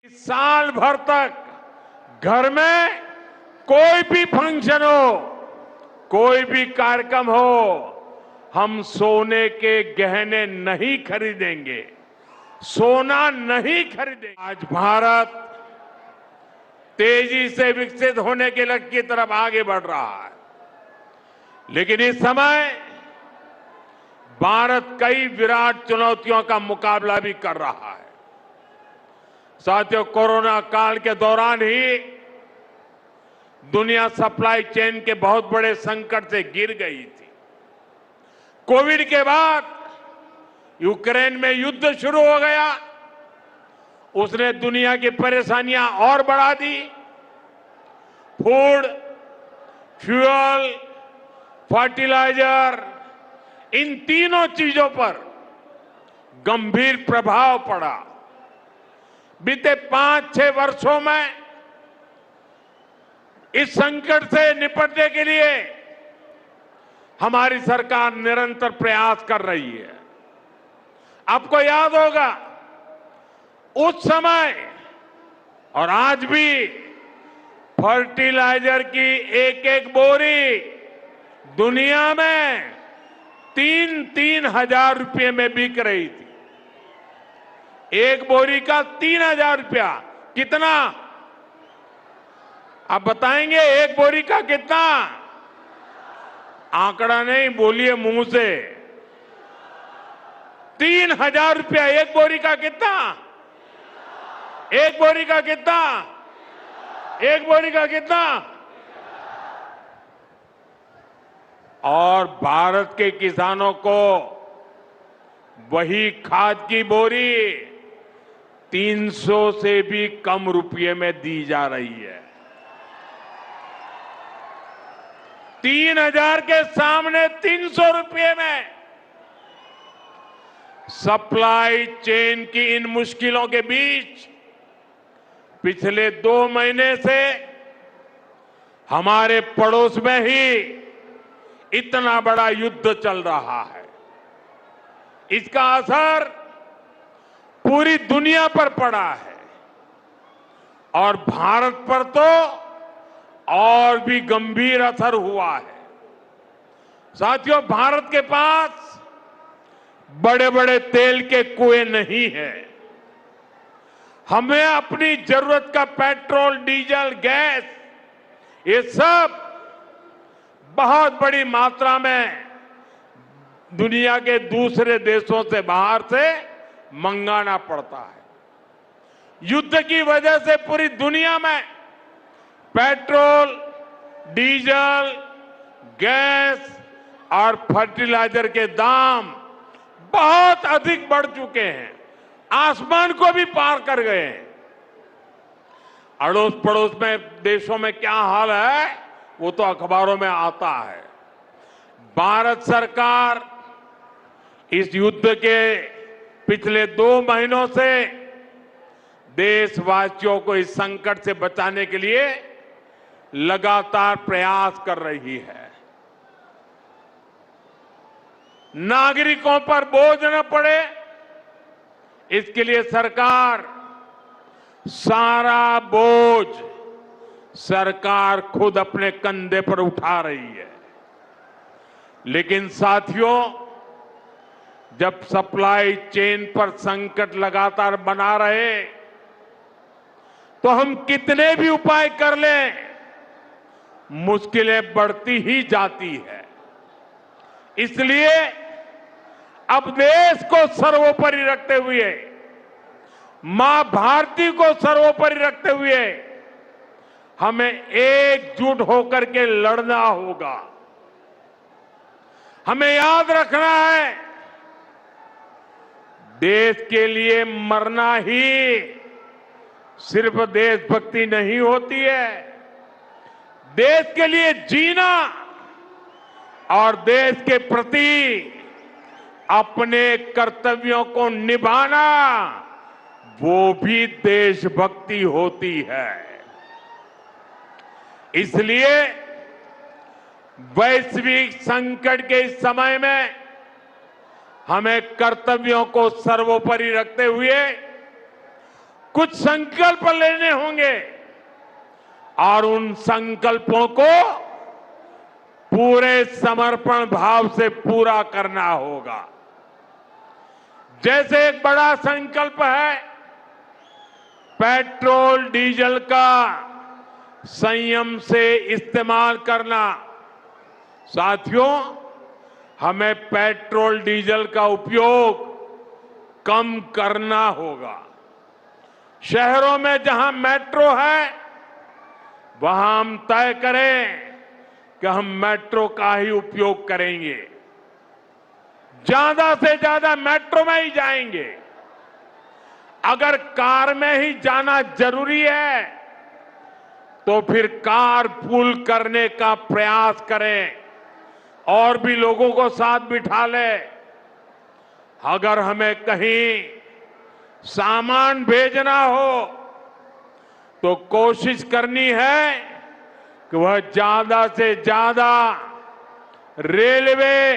साल भर तक घर में कोई भी फंक्शन हो, कोई भी कार्यक्रम हो, हम सोने के गहने नहीं खरीदेंगे, सोना नहीं खरीदेंगे। आज भारत तेजी से विकसित होने के लक्ष्य की तरफ आगे बढ़ रहा है, लेकिन इस समय भारत कई विराट चुनौतियों का मुकाबला भी कर रहा है। साथियों, कोरोना काल के दौरान ही दुनिया सप्लाई चेन के बहुत बड़े संकट से गिर गई थी। कोविड के बाद यूक्रेन में युद्ध शुरू हो गया, उसने दुनिया की परेशानियां और बढ़ा दी। फूड, फ्यूल, फर्टिलाइजर, इन तीनों चीजों पर गंभीर प्रभाव पड़ा। बीते 5-6 वर्षों में इस संकट से निपटने के लिए हमारी सरकार निरंतर प्रयास कर रही है। आपको याद होगा, उस समय और आज भी फर्टिलाइजर की एक एक बोरी दुनिया में 3-3 हजार रुपये में बिक रही थी। एक बोरी का 3,000 रुपया। कितना? आप बताएंगे एक बोरी का कितना? आंकड़ा नहीं, बोलिए मुंह से। 3,000 रुपया एक बोरी का। कितना? एक बोरी का कितना? एक बोरी का कितना? और भारत के किसानों को वही खाद की बोरी 300 से भी कम रुपये में दी जा रही है। 3,000 के सामने 300 रुपये में। सप्लाई चेन की इन मुश्किलों के बीच पिछले 2 महीने से हमारे पड़ोस में ही इतना बड़ा युद्ध चल रहा है। इसका असर पूरी दुनिया पर पड़ा है और भारत पर तो और भी गंभीर असर हुआ है। साथियों, भारत के पास बड़े बड़े तेल के कुएं नहीं हैं। हमें अपनी जरूरत का पेट्रोल, डीजल, गैस, ये सब बहुत बड़ी मात्रा में दुनिया के दूसरे देशों से, बाहर से मंगाना पड़ता है। युद्ध की वजह से पूरी दुनिया में पेट्रोल, डीजल, गैस और फर्टिलाइजर के दाम बहुत अधिक बढ़ चुके हैं, आसमान को भी पार कर गए हैं। अड़ोस पड़ोस में देशों में क्या हाल है वो तो अखबारों में आता है। भारत सरकार इस युद्ध के पिछले 2 महीनों से देशवासियों को इस संकट से बचाने के लिए लगातार प्रयास कर रही है। नागरिकों पर बोझ न पड़े, इसके लिए सरकार सारा बोझ सरकार खुद अपने कंधे पर उठा रही है। लेकिन साथियों, जब सप्लाई चेन पर संकट लगातार बना रहे तो हम कितने भी उपाय कर लें, मुश्किलें बढ़ती ही जाती है। इसलिए अब देश को सर्वोपरि रखते हुए, मां भारती को सर्वोपरि रखते हुए हमें एकजुट होकर के लड़ना होगा। हमें याद रखना है, देश के लिए मरना ही सिर्फ देशभक्ति नहीं होती है। देश के लिए जीना और देश के प्रति अपने कर्तव्यों को निभाना, वो भी देशभक्ति होती है। इसलिए वैश्विक संकट के इस समय में हमें कर्तव्यों को सर्वोपरि रखते हुए कुछ संकल्प लेने होंगे और उन संकल्पों को पूरे समर्पण भाव से पूरा करना होगा। जैसे एक बड़ा संकल्प है पेट्रोल डीजल का संयम से इस्तेमाल करना। साथियों, हमें पेट्रोल डीजल का उपयोग कम करना होगा। शहरों में जहां मेट्रो है वहां हम तय करें कि हम मेट्रो का ही उपयोग करेंगे, ज्यादा से ज्यादा मेट्रो में ही जाएंगे। अगर कार में ही जाना जरूरी है तो फिर कार पूल करने का प्रयास करें और भी लोगों को साथ बिठा ले। अगर हमें कहीं सामान भेजना हो तो कोशिश करनी है कि वह ज्यादा से ज्यादा रेलवे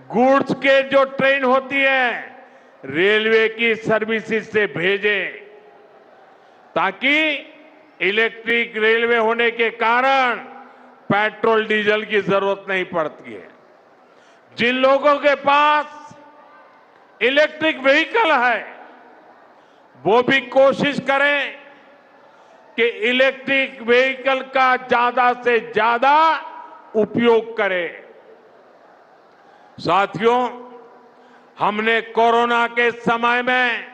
गुड्स के जो ट्रेन होती है रेलवे की सर्विसेज से भेजें, ताकि इलेक्ट्रिक रेलवे होने के कारण पेट्रोल डीजल की जरूरत नहीं पड़ती है। जिन लोगों के पास इलेक्ट्रिक व्हीकल है वो भी कोशिश करें कि इलेक्ट्रिक व्हीकल का ज्यादा से ज्यादा उपयोग करें। साथियों, हमने कोरोना के समय में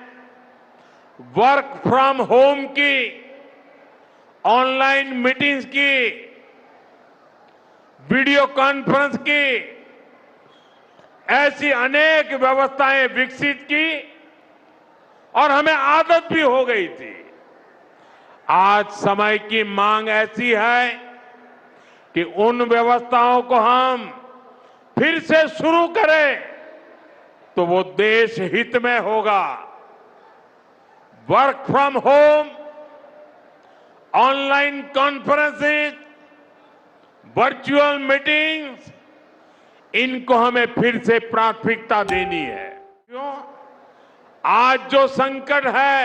वर्क फ्रॉम होम की, ऑनलाइन मीटिंग्स की, वीडियो कॉन्फ्रेंस की, ऐसी अनेक व्यवस्थाएं विकसित की और हमें आदत भी हो गई थी। आज समय की मांग ऐसी है कि उन व्यवस्थाओं को हम फिर से शुरू करें तो वो देश हित में होगा। Work from home, online conferences, virtual meetings, इनको हमें फिर से प्राथमिकता देनी है। क्यों? आज जो संकट है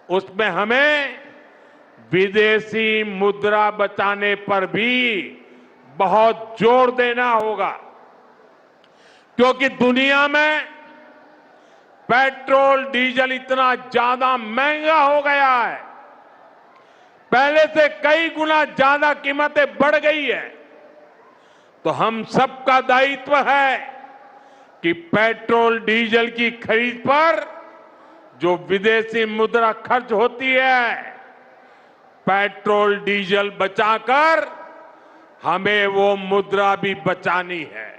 उसमें हमें विदेशी मुद्रा बचाने पर भी बहुत जोर देना होगा, क्योंकि दुनिया में पेट्रोल डीजल इतना ज्यादा महंगा हो गया है, पहले से कई गुना ज्यादा कीमतें बढ़ गई है। तो हम सबका दायित्व है कि पेट्रोल डीजल की खरीद पर जो विदेशी मुद्रा खर्च होती है, पेट्रोल डीजल बचाकर हमें वो मुद्रा भी बचानी है।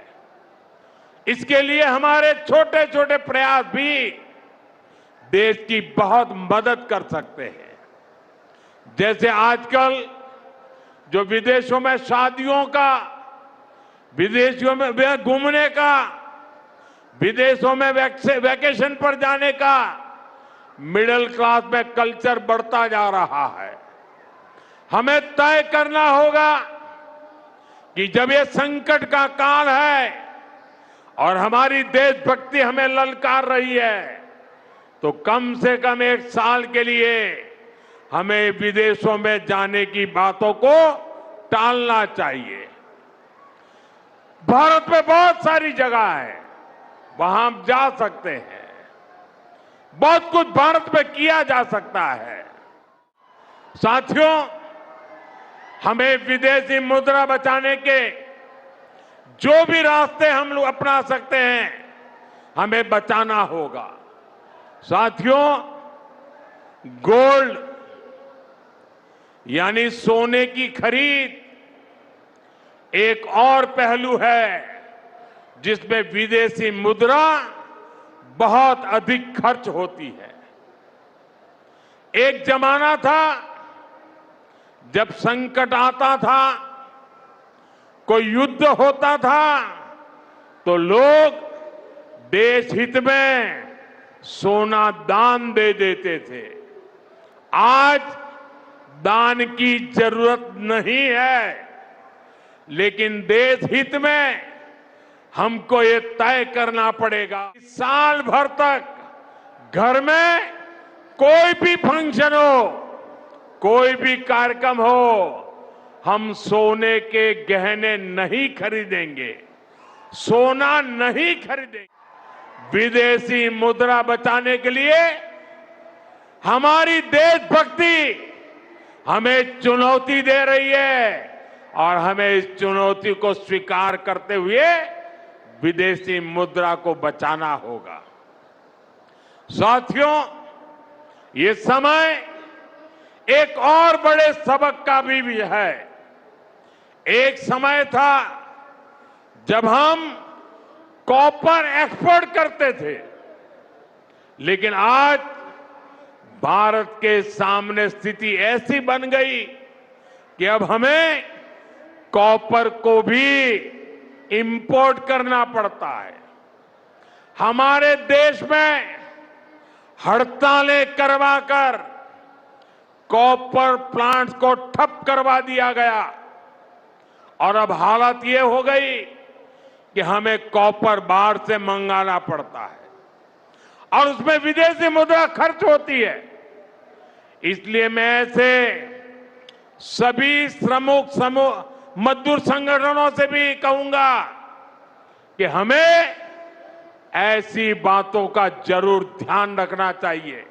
इसके लिए हमारे छोटे छोटे प्रयास भी देश की बहुत मदद कर सकते हैं। जैसे आजकल जो विदेशों में शादियों का, विदेशों में घूमने का, विदेशों में वैकेशन पर जाने का मिडिल क्लास में कल्चर बढ़ता जा रहा है। हमें तय करना होगा कि जब ये संकट का काल है और हमारी देशभक्ति हमें ललकार रही है, तो कम से कम एक साल के लिए हमें विदेशों में जाने की बातों को टालना चाहिए। भारत में बहुत सारी जगह है, वहां हम जा सकते हैं, बहुत कुछ भारत में किया जा सकता है। साथियों, हमें विदेशी मुद्रा बचाने के जो भी रास्ते हम लोग अपना सकते हैं, हमें बचाना होगा। साथियों, गोल्ड यानी सोने की खरीद एक और पहलू है जिसमें विदेशी मुद्रा बहुत अधिक खर्च होती है। एक जमाना था जब संकट आता था, कोई युद्ध होता था, तो लोग देश हित में सोना दान दे देते थे। आज दान की जरूरत नहीं है, लेकिन देश हित में हमको ये तय करना पड़ेगा। साल भर तक घर में कोई भी फंक्शन हो, कोई भी कार्यक्रम हो, हम सोने के गहने नहीं खरीदेंगे, सोना नहीं खरीदेंगे। विदेशी मुद्रा बचाने के लिए हमारी देशभक्ति हमें चुनौती दे रही है और हमें इस चुनौती को स्वीकार करते हुए विदेशी मुद्रा को बचाना होगा। साथियों, ये समय एक और बड़े सबक का भी है। एक समय था जब हम कॉपर एक्सपोर्ट करते थे, लेकिन आज भारत के सामने स्थिति ऐसी बन गई कि अब हमें कॉपर को भी इंपोर्ट करना पड़ता है। हमारे देश में हड़तालें करवाकर कॉपर प्लांट्स को ठप करवा दिया गया और अब हालत ये हो गई कि हमें कॉपर बाहर से मंगाना पड़ता है और उसमें विदेशी मुद्रा खर्च होती है। इसलिए मैं ऐसे सभी श्रमिक समूह मजदूर संगठनों से भी कहूंगा कि हमें ऐसी बातों का जरूर ध्यान रखना चाहिए।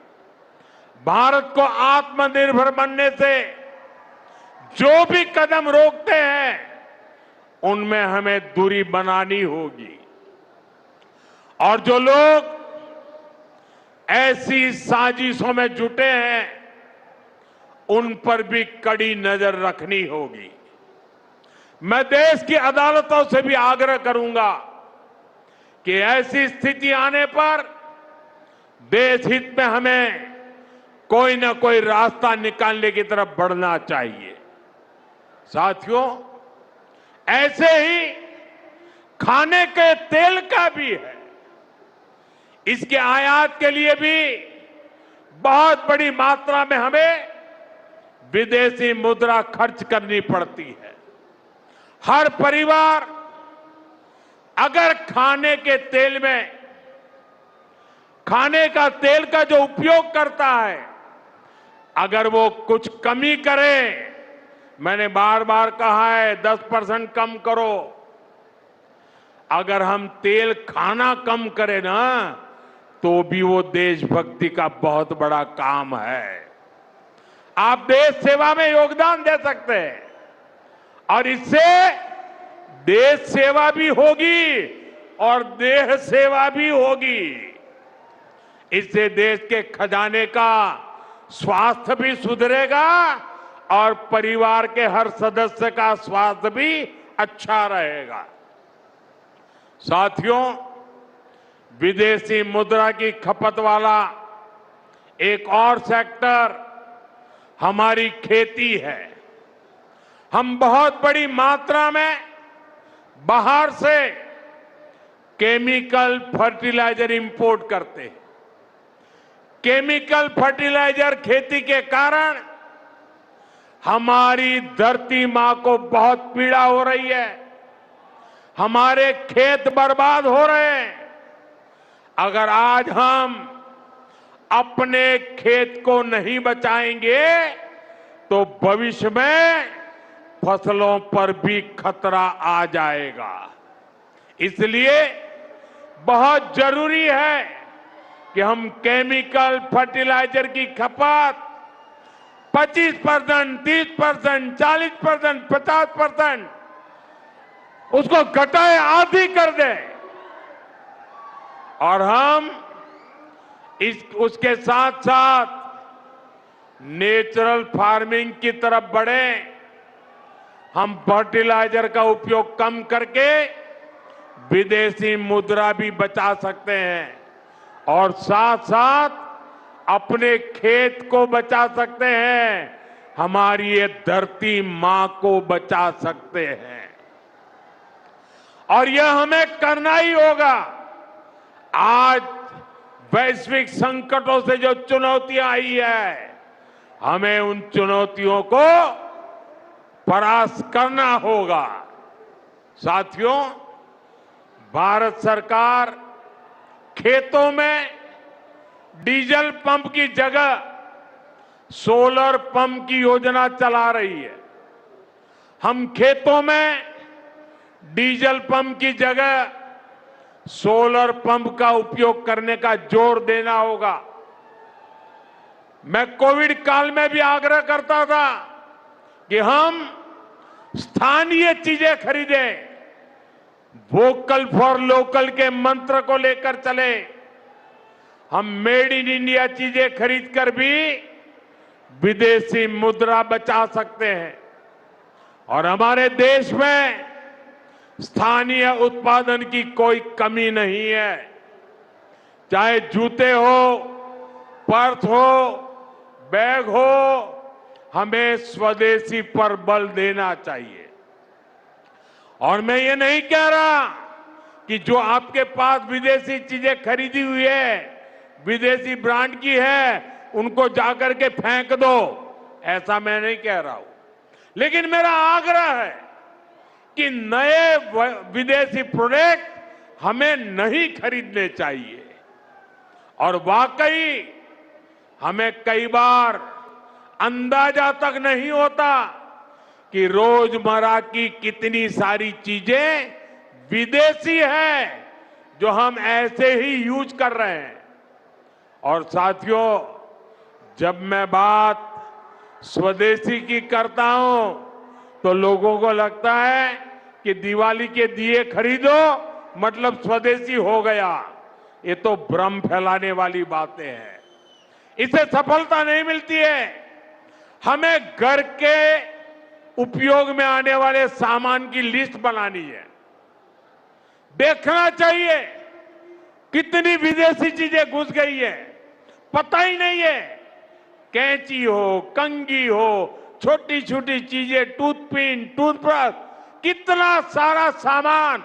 भारत को आत्मनिर्भर बनने से जो भी कदम रोकते हैं उनमें हमें दूरी बनानी होगी और जो लोग ऐसी साजिशों में जुटे हैं उन पर भी कड़ी नजर रखनी होगी। मैं देश की अदालतों से भी आग्रह करूंगा कि ऐसी स्थिति आने पर देश हित में हमें कोई ना कोई रास्ता निकालने की तरफ बढ़ना चाहिए। साथियों, ऐसे ही खाने के तेल का भी है। इसके आयात के लिए भी बहुत बड़ी मात्रा में हमें विदेशी मुद्रा खर्च करनी पड़ती है। हर परिवार अगर खाने के तेल में खाने का तेल का जो उपयोग करता है, अगर वो कुछ कमी करे, मैंने बार बार कहा है 10% कम करो। अगर हम तेल खाना कम करें ना, तो भी वो देशभक्ति का बहुत बड़ा काम है। आप देश सेवा में योगदान दे सकते हैं और इससे देश सेवा भी होगी और देह सेवा भी होगी। इससे देश के खजाने का स्वास्थ्य भी सुधरेगा और परिवार के हर सदस्य का स्वास्थ्य भी अच्छा रहेगा। साथियों, विदेशी मुद्रा की खपत वाला एक और सेक्टर हमारी खेती है। हम बहुत बड़ी मात्रा में बाहर से केमिकल फर्टिलाइजर इंपोर्ट करते हैं। केमिकल फर्टिलाइजर खेती के कारण हमारी धरती मां को बहुत पीड़ा हो रही है। हमारे खेत बर्बाद हो रहे हैं। अगर आज हम अपने खेत को नहीं बचाएंगे तो भविष्य में फसलों पर भी खतरा आ जाएगा। इसलिए बहुत जरूरी है कि हम केमिकल फर्टिलाइजर की खपत 25%, 30%, 40%, 50% उसको घटाए, आधी कर दें और हम उसके साथ साथ नेचुरल फार्मिंग की तरफ बढ़ें। हम फर्टिलाइजर का उपयोग कम करके विदेशी मुद्रा भी बचा सकते हैं और साथ साथ अपने खेत को बचा सकते हैं, हमारी ये धरती मां को बचा सकते हैं और यह हमें करना ही होगा। आज वैश्विक संकटों से जो चुनौतियां आई है, हमें उन चुनौतियों को परास्त करना होगा। साथियों, भारत सरकार खेतों में डीजल पंप की जगह सोलर पंप की योजना चला रही है। हम खेतों में डीजल पंप की जगह सोलर पंप का उपयोग करने का जोर देना होगा। मैं कोविड काल में भी आग्रह करता था कि हम स्थानीय चीजें खरीदें, वोकल फॉर लोकल के मंत्र को लेकर चले। हम मेड इन इंडिया चीजें खरीदकर भी विदेशी मुद्रा बचा सकते हैं और हमारे देश में स्थानीय उत्पादन की कोई कमी नहीं है। चाहे जूते हो, पर्स हो, बैग हो, हमें स्वदेशी पर बल देना चाहिए। और मैं ये नहीं कह रहा कि जो आपके पास विदेशी चीजें खरीदी हुई है, विदेशी ब्रांड की है, उनको जाकर के फेंक दो, ऐसा मैं नहीं कह रहा हूं। लेकिन मेरा आग्रह है कि नए विदेशी प्रोडक्ट हमें नहीं खरीदने चाहिए। और वाकई हमें कई बार अंदाजा तक नहीं होता कि रोजमर्रा की कितनी सारी चीजें विदेशी है जो हम ऐसे ही यूज कर रहे हैं। और साथियों, जब मैं बात स्वदेशी की करता हूं तो लोगों को लगता है कि दिवाली के दिए खरीदो मतलब स्वदेशी हो गया। ये तो भ्रम फैलाने वाली बातें हैं, इसे सफलता नहीं मिलती है। हमें घर के उपयोग में आने वाले सामान की लिस्ट बनानी है, देखना चाहिए कितनी विदेशी चीजें घुस गई है, पता ही नहीं है। कैंची हो, कंघी हो, छोटी छोटी चीजें, टूथपिन, टूथब्रश, कितना सारा सामान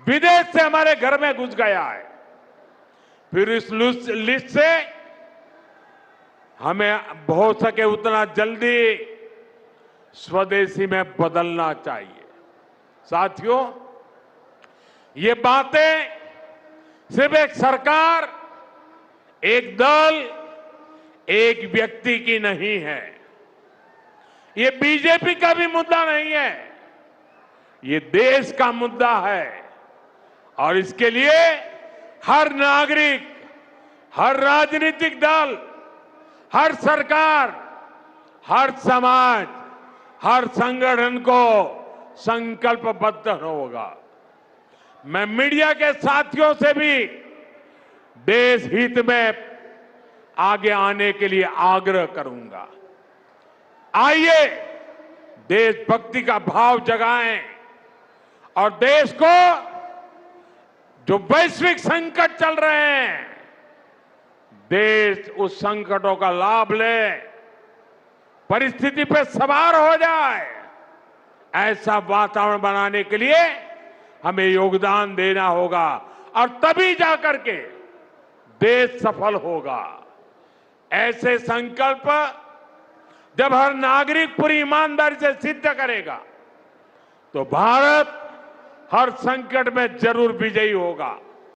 विदेश से हमारे घर में घुस गया है। फिर इस लिस्ट से हमें हो सके उतना जल्दी स्वदेशी में बदलना चाहिए। साथियों, ये बातें सिर्फ एक सरकार, एक दल, एक व्यक्ति की नहीं है। ये बीजेपी का भी मुद्दा नहीं है, ये देश का मुद्दा है। और इसके लिए हर नागरिक, हर राजनीतिक दल, हर सरकार, हर समाज, हर संगठन को संकल्पबद्ध होगा। मैं मीडिया के साथियों से भी देश हित में आगे आने के लिए आग्रह करूंगा। आइए देशभक्ति का भाव जगाएं और देश को जो वैश्विक संकट चल रहे हैं, देश उस संकटों का लाभ ले, परिस्थिति पे सवार हो जाए, ऐसा वातावरण बनाने के लिए हमें योगदान देना होगा। और तभी जाकर के देश सफल होगा। ऐसे संकल्प जब हर नागरिक पूरी ईमानदारी से सिद्ध करेगा तो भारत हर संकट में जरूर विजयी होगा।